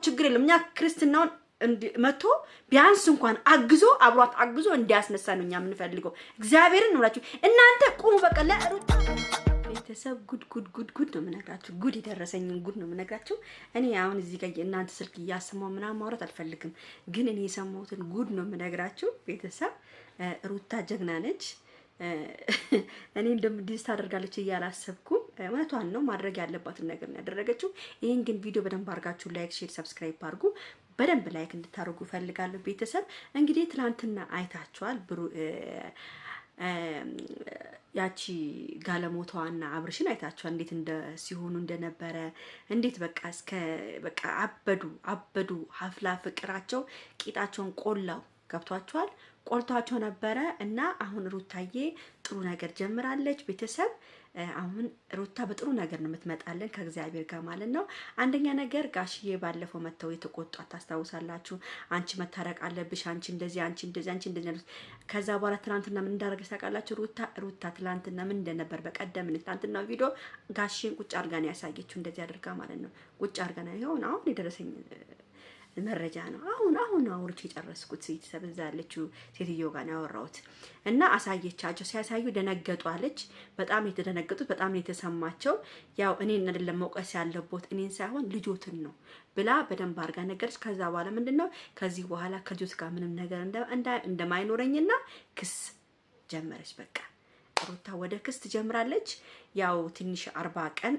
ችግር የለም እኛ ክርስትናውን መጥቶ ቢያንስ እንኳን አግዞ አብሯት አግዞ እንዲያስነሳ ነው እኛ የምንፈልገው እግዚአብሔርን ነው ብላችሁ እናንተ ቁሙ በቃ ለሩታ ቤተሰብ ጉድ ነው የምነግራችሁ ጉድ የደረሰኝን ጉድ ነው የምነግራችሁ እኔ አሁን እዚህ ጋር እናንተ ስልክ እያሰማው ምናምን ማውራት አልፈልግም ግን እኔ የሰማሁትን ጉድ ነው የምነግራችሁ ቤተሰብ ሩታ ጀግና ነች እኔ እንደምዲስ ታደርጋለች እያላሰብኩም እውነቷን ነው ማድረግ ያለባትን ነገር ነው ያደረገችው ይሄን ግን ቪዲዮ በደንብ አድርጋችሁ ላይክ ሼር ሰብስክራይብ አድርጉ በደንብ ላይክ እንድታደርጉ ፈልጋለሁ ቤተሰብ እንግዲህ ትላንትና አይታችኋል ያቺ ጋለሞታዋና አብርሽን አይታችኋል እንዴት ሲሆኑ እንደነበረ እንዴት በቃ አበዱ ሀፍላ ፍቅራቸው ቂጣቸውን ቆላው ገብቷቸዋል ቆልቷቸው ነበረ እና አሁን ሩታዬ ጥሩ ነገር ጀምራለች ቤተሰብ አሁን ሩታ በጥሩ ነገር ነው የምትመጣለን ከእግዚአብሔር ጋር ማለት ነው አንደኛ ነገር ጋሽዬ ባለፈው መተው የተቆጣት ታስታውሳላችሁ አንቺ መታረቅ አለብሽ አንቺ እንደዚህ ከዛ በኋላ ትናንትና ምን እንዳደረገች ታውቃላችሁ ሩታ ትናንትና ምን እንደነበር በቀደም ትናንትና ቪዲዮ ጋሽዬን ቁጭ አርጋ ነው ያሳየችው እንደዚህ አድርጋ ማለት ነው ቁጭ አርጋ ነው ይሁን አሁን የደረሰኝ መረጃ ነው አሁን አውርቼ ጨረስኩት ሲተሰበዛ ያለችው ሴትዮ ጋር ነው ያወራሁት እና አሳየቻቸው ሲያሳዩ ደነገጧለች በጣም የተደነገጡት በጣም የተሰማቸው ያው እኔን አይደለም መውቀስ ያለቦት እኔን ሳይሆን ልጆትን ነው ብላ በደንብ አርጋ ነገርች ከዛ በኋላ ምንድነው ከዚህ በኋላ ከጆት ጋር ምንም ነገር እንደማይኖረኝና ክስ ጀመረች በቃ ሩታ ወደ ክስ ጀምራለች ያው ትንሽ 40 ቀን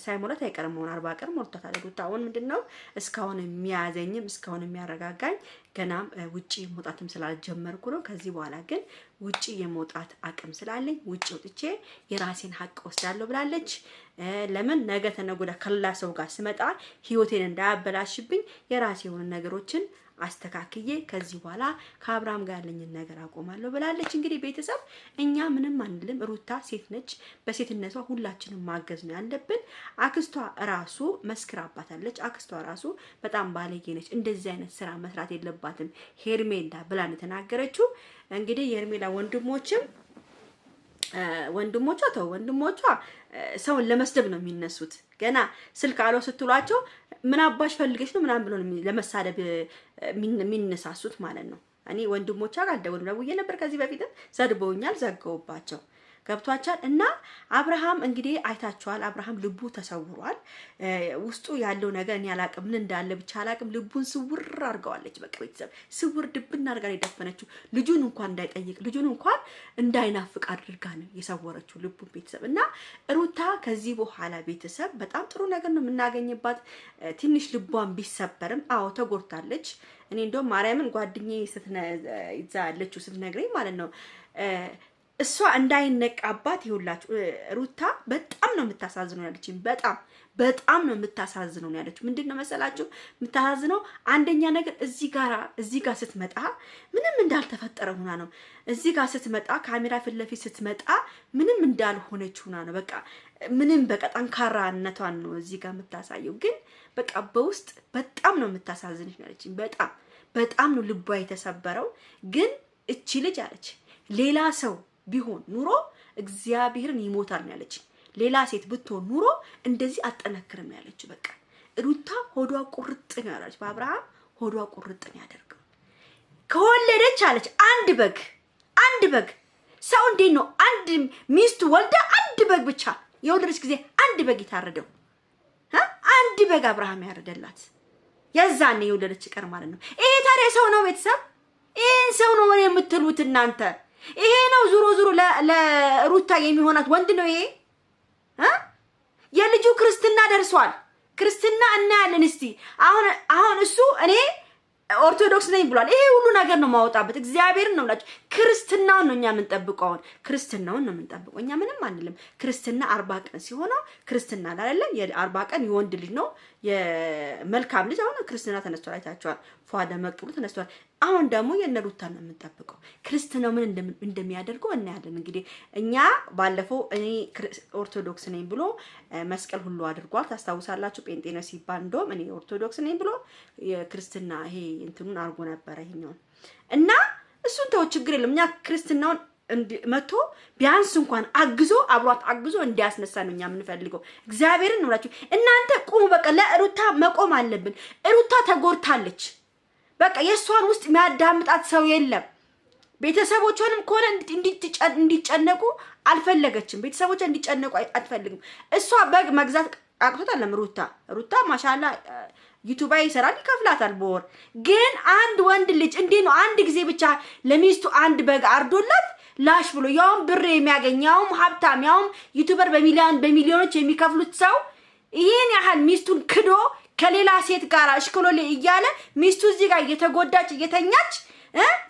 ሳይሞላት አይቀርም 40 ቀን ሞልቷታል ሩታ አሁን ምንድነው እስካሁን የሚያዘኝም እስካሁን የሚያረጋጋኝ ገናም ውጪ መውጣትም ስላልጀመርኩ ነው ከዚህ በኋላ ግን ውጪ የመውጣት አቅም ስላለኝ ውጪ ወጥቼ የራሴን ሀቅ ወስዳለሁ ብላለች ለምን ነገ ተነጎዳ ከላ ሰው ጋር ስመጣ ህይወቴን እንዳያበላሽብኝ የራሴ የሆነ ነገሮችን አስተካክዬ ከዚህ በኋላ ከአብርሃም ጋር ያለኝን ነገር አቆማለሁ ብላለች እንግዲህ ቤተሰብ እኛ ምንም አንልም ሩታ ሴት ነች በሴትነቷ ሁላችንም ማገዝ ነው ያለብን አክስቷ ራሱ መስክራባታለች አክስቷ ራሱ በጣም ባለጌ ነች እንደዚህ አይነት ስራ መስራት የለባትም ሄርሜላ ብላ ነው ተናገረችው እንግዲህ የሄርሜላ ወንድሞቿ ሰውን ለመስደብ ነው የሚነሱት ገና ስልክ አለው ስትሏቸው ምን አባሽ ፈልገሽ ነው ምናምን ብሎ ለመሳደብ የሚነሳሱት ማለት ነው እኔ ወንድሞቿ ጋር ደውዬ ነበር ከዚህ በፊት ሰድበውኛል ዘጋውባቸው ገብቷቻል እና አብርሃም እንግዲህ አይታችኋል አብርሃም ልቡ ተሰውሯል ውስጡ ያለው ነገር እኔ አላቅም ምን እንዳለ ብቻ አላቅም ልቡን ስውር አርጋዋለች በቃ ቤተሰብ ስውር ድብና አርጋ የደፈነችው ልጁን እንኳን እንዳይጠይቅ ልጁን እንኳን እንዳይናፍቅ አድርጋ ነው የሰወረችው ልቡን ቤተሰብ እና ሩታ ከዚህ በኋላ ቤተሰብ በጣም ጥሩ ነገር ነው የምናገኝባት ትንሽ ልቧን ቢሰበርም አዎ ተጎርታለች እኔ እንደውም ማርያምን ጓደኛዬ ስትነግረኝ ማለት ነው እሷ እንዳይነቃባት ይሁላችሁ ሩታ በጣም ነው የምታሳዝነው ያለችኝ በጣም ነው የምታሳዝነው ያለችው ምንድነው መሰላችሁ የምታሳዝነው አንደኛ ነገር እዚህ ጋር ስትመጣ ምንም እንዳልተፈጠረ ሆና ነው እዚህ ጋር ስትመጣ ካሜራ ፊት ለፊት ስትመጣ ምንም እንዳልሆነች ሆና ነው በቃ ምንም በቃ ጠንካራነቷን ነው እዚህ ጋር የምታሳየው ግን በቃ በውስጥ በጣም ነው የምታሳዝነሽ ያለችኝ በጣም ነው ልቧ የተሰበረው ግን እቺ ልጅ አለች ሌላ ሰው ቢሆን ኑሮ እግዚአብሔርን ይሞታል ነው ያለች ሌላ ሴት ብትሆን ኑሮ እንደዚህ አጠነክርም ያለች በቃ ሩታ ሆዷ ቁርጥ ነው ያለች በአብርሃም ሆዷ ቁርጥ ነው ያደርገው ከወለደች አለች አንድ በግ ሰው እንዴት ነው አንድ ሚስቱ ወልዳ አንድ በግ ብቻ የወለደች ጊዜ አንድ በግ ይታረደው አንድ በግ አብርሃም ያረደላት የዛኔ የወለደች ቀር ማለት ነው ይሄ ታዲያ ሰው ነው ቤተሰብ ይሄን ሰው ነው የምትሉት እናንተ ይሄ ነው ዙሮ ለሩታ የሚሆናት ወንድ ነው ይሄ የልጁ ክርስትና ደርሷል ክርስትና እናያለን እስቲ አሁን እሱ እኔ ኦርቶዶክስ ነኝ ብሏል ይሄ ሁሉ ነገር ነው ማውጣበት እግዚአብሔርን ነው ብላችሁ ክርስትናውን ነው እኛ የምንጠብቀው ክርስትናውን ነው የምንጠብቀው እኛ ምንም አንልም ክርስትና 40 ቀን ሲሆነው ክርስትና አይደለም የ40 ቀን የወንድ ልጅ ነው የመልካም ልጅ አሁን ክርስትና ተነስቷል አይታችኋል ፏደ መቅቡ ተነስቷል አሁን ደግሞ የነሩታ ነው የምንጠብቀው ክርስትናው ምን እንደሚያደርገው እናያለን እንግዲህ እኛ ባለፈው እኔ ኦርቶዶክስ ነኝ ብሎ መስቀል ሁሉ አድርጓል ታስታውሳላችሁ ጴንጤ ነው ሲባል እንደውም እኔ ኦርቶዶክስ ነኝ ብሎ የክርስትና ይሄ እንትኑን አርጎ ነበር ይሄኛው እና እሱን ተው ችግር የለም እኛ ክርስትናውን መጥቶ ቢያንስ እንኳን አግዞ አብሯት አግዞ እንዲያስነሳ ነው እኛ የምንፈልገው። እግዚአብሔርን ነው ብላችሁ እናንተ ቁሙ። በቃ ለሩታ መቆም አለብን። ሩታ ተጎድታለች። በቃ የሷን ውስጥ የሚያዳምጣት ሰው የለም። ቤተሰቦቿንም ከሆነ እንዲጨነቁ አልፈለገችም። ቤተሰቦቿ እንዲጨነቁ አትፈልግም። እሷ በግ መግዛት አቅቶታል። ሩታ ማሻአላ ዩቲዩብ ይሰራል፣ ይከፍላታል በወር። ግን አንድ ወንድ ልጅ እንዴ ነው አንድ ጊዜ ብቻ ለሚስቱ አንድ በግ አርዶላት ላሽ ብሎ ያውም ብር የሚያገኝ ያውም ሀብታም ያውም ዩቲዩበር በሚሊዮኖች የሚከፍሉት ሰው ይሄን ያህል ሚስቱን ክዶ ከሌላ ሴት ጋር እሽኮሎሌ እያለ ሚስቱ እዚህ ጋር እየተጎዳች እየተኛች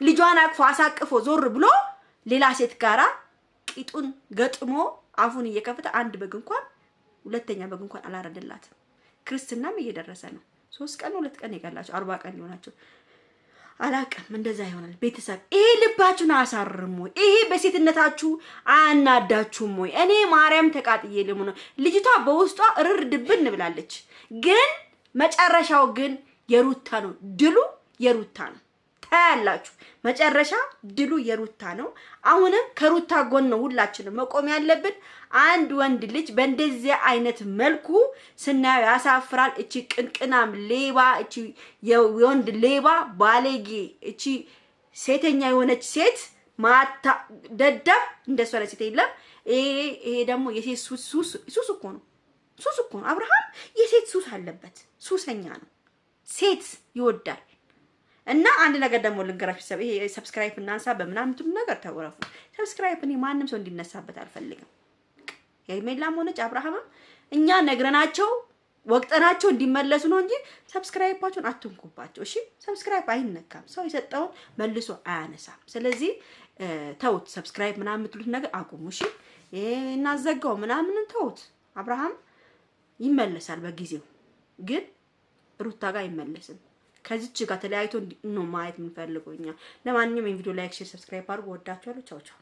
ልጇን አቅፎ አሳቅፎ ዞር ብሎ ሌላ ሴት ጋራ ቂጡን ገጥሞ አፉን እየከፈተ አንድ በግ እንኳን ሁለተኛ በግ እንኳን አላረደላትም። ክርስትናም እየደረሰ ነው። 3 ቀን 2 ቀን ይቀላችሁ 40 ቀን ሊሆናችሁ አላቀም። እንደዛ ይሆናል። ቤተሰብ ይሄ ልባችሁን አሳርሙ። ይሄ በሴትነታችሁ አናዳችሁም ወይ? እኔ ማርያም ተቃጥዬ ልሙ ነው። ልጅቷ በውስጧ እርር ድብን ብላለች። ግን መጨረሻው ግን የሩታ ነው። ድሉ የሩታ ነው። ታያላችሁ። መጨረሻ ድሉ የሩታ ነው። አሁንም ከሩታ ጎን ነው ሁላችንም መቆም ያለብን። አንድ ወንድ ልጅ በእንደዚህ አይነት መልኩ ስናየው ያሳፍራል። እቺ ቅንቅናም ሌባ፣ እቺ የወንድ ሌባ ባለጌ፣ እቺ ሴተኛ የሆነች ሴት ማታ ደደብ እንደሷ ለሴት የለም። ይሄ ደግሞ የሴት ሱስ እኮ ነው። አብርሃም የሴት ሱስ አለበት። ሱሰኛ ነው። ሴት ይወዳል። እና አንድ ነገር ደግሞ ልንገራችሁ ሰብ ይሄ ሰብስክራይብ እናንሳ በመናምንቱ ነገር ተወረፉ። ሰብስክራይብ እኔ ማንንም ሰው እንዲነሳበት አልፈልግም። የሜላም ሆነች አብርሃም እኛ ነግረናቸው ወቅጠናቸው እንዲመለሱ ነው እንጂ ሰብስክራይባቸውን አትንኩባቸው። እሺ ሰብስክራይብ አይነካም። ሰው የሰጠውን መልሶ አያነሳም። ስለዚህ ተውት። ሰብስክራይብ ምናምን የምትሉት ነገር አቁሙ። እሺ እናዘጋው ምናምን ተውት። አብርሃም ይመለሳል በጊዜው። ግን ሩታ ጋር አይመለስም። ከዚች ጋር ተለያይቶ ነው ማየት የምንፈልገው እኛ። ለማንኛውም ይሄን ቪዲዮ ላይክ፣ ሼር፣ ሰብስክራይብ አድርጉ። ወዳችኋለሁ። ቻው ቻው።